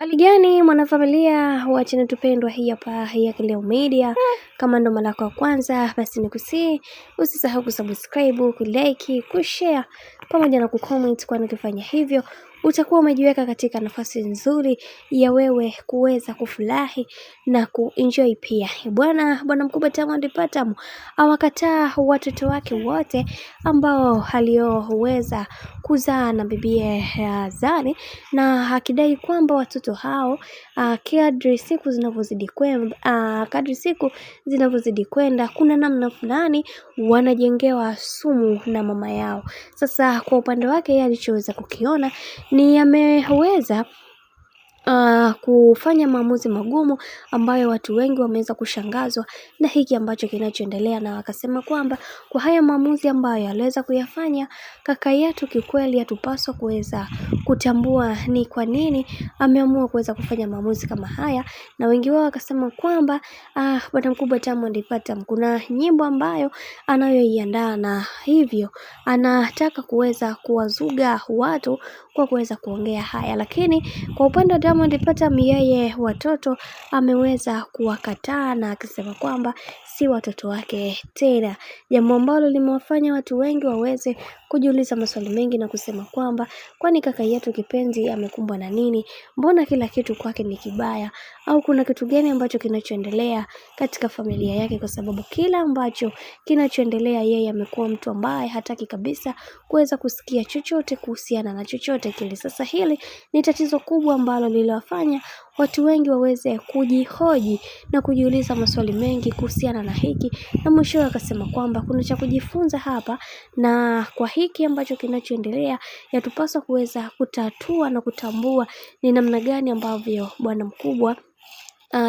Hali gani mwanafamilia wa channel tupendwa hii hapa ya Leo Media. Kama ndo mara yako ya kwanza, basi nikusii usisahau kusubscribe, kulike, kushare pamoja na kucomment, kwani ukifanya hivyo utakuwa umejiweka katika nafasi nzuri ya wewe kuweza kufurahi na kuenjoy pia. Bwana mkubwa Diamond Platnumz awakataa watoto wake wote ambao alioweza kuzaa na bibie Zari, na akidai kwamba watoto hao kadri siku zinavyozidi kwenda kuna namna fulani wanajengewa sumu na mama yao. Sasa kwa upande wake yeye alichoweza kukiona ni ameweza kufanya maamuzi magumu ambayo watu wengi wameweza kushangazwa na hiki ambacho kinachoendelea, na wakasema kwamba kwa haya maamuzi ambayo aliweza kuyafanya kaka yetu, kikweli hatupaswa kuweza kutambua ni kwa nini ameamua kuweza kufanya maamuzi kama haya. Na wengi wao wakasema kwamba bwana mkubwa Diamond Platnumz kuna nyimbo ambayo anayoiandaa, na hivyo anataka kuweza kuwazuga watu kwa kuweza kuongea haya. Lakini kwa upande wa Diamond Platnumz, yeye watoto ameweza kuwakataa na akisema kwamba si watoto wake tena, jambo ambalo limewafanya watu wengi waweze kujiuliza maswali mengi na kusema kwamba kwani kaka yetu kipenzi amekumbwa na nini? Mbona kila kitu kwake ni kibaya? Au kuna kitu gani ambacho kinachoendelea katika familia yake? Kwa sababu kila ambacho kinachoendelea, yeye amekuwa mtu ambaye hataki kabisa kuweza kusikia chochote kuhusiana na chochote kile. Sasa hili ni tatizo kubwa ambalo liliwafanya watu wengi waweze kujihoji na kujiuliza maswali mengi kuhusiana na hiki, na mwisho akasema kwamba kuna cha kujifunza hapa, na kwa hiki ambacho kinachoendelea yatupaswa kuweza kutatua na kutambua ni namna gani ambavyo bwana mkubwa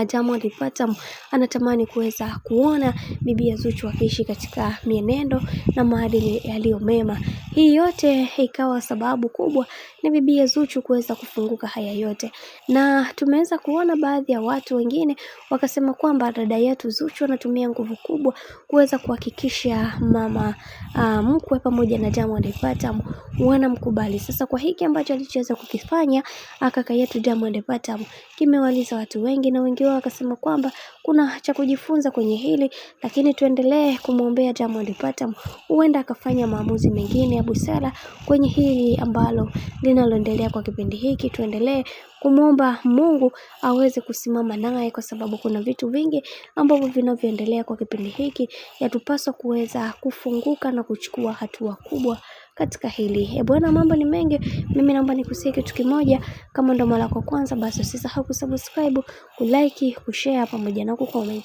Diamond Platnumz anatamani kuweza kuona bibi Zuchu akiishi katika mienendo na maadili yaliyo mema. Hii yote ikawa sababu kubwa ni bibi Zuchu kuweza kufunguka haya yote, na tumeweza kuona baadhi ya watu wengine wakasema kwamba dada yetu Zuchu anatumia nguvu kubwa kuweza kuhakikisha mama mkwe pamoja na Diamond Platnumz wanamkubali. Sasa kwa hiki ambacho alichoweza kukifanya kaka yetu Diamond Platnumz kimewaliza watu wengi, na wengi wao wakasema kwamba kuna cha kujifunza kwenye hili, lakini tuendelee kumwombea Diamond Platnumz, huenda akafanya maamuzi mengine ya busara kwenye hili ambalo linaloendelea kwa kipindi hiki. Tuendelee kumwomba Mungu aweze kusimama naye, kwa sababu kuna vitu vingi ambavyo vinavyoendelea kwa kipindi hiki, yatupaswa kuweza kufunguka na kuchukua hatua kubwa katika hili. Bwana, mambo ni mengi. Mimi naomba nikusie kitu kimoja, kama ndo mara yako kwanza, basi usisahau kusubscribe, kulike, kushare pamoja na kucomment.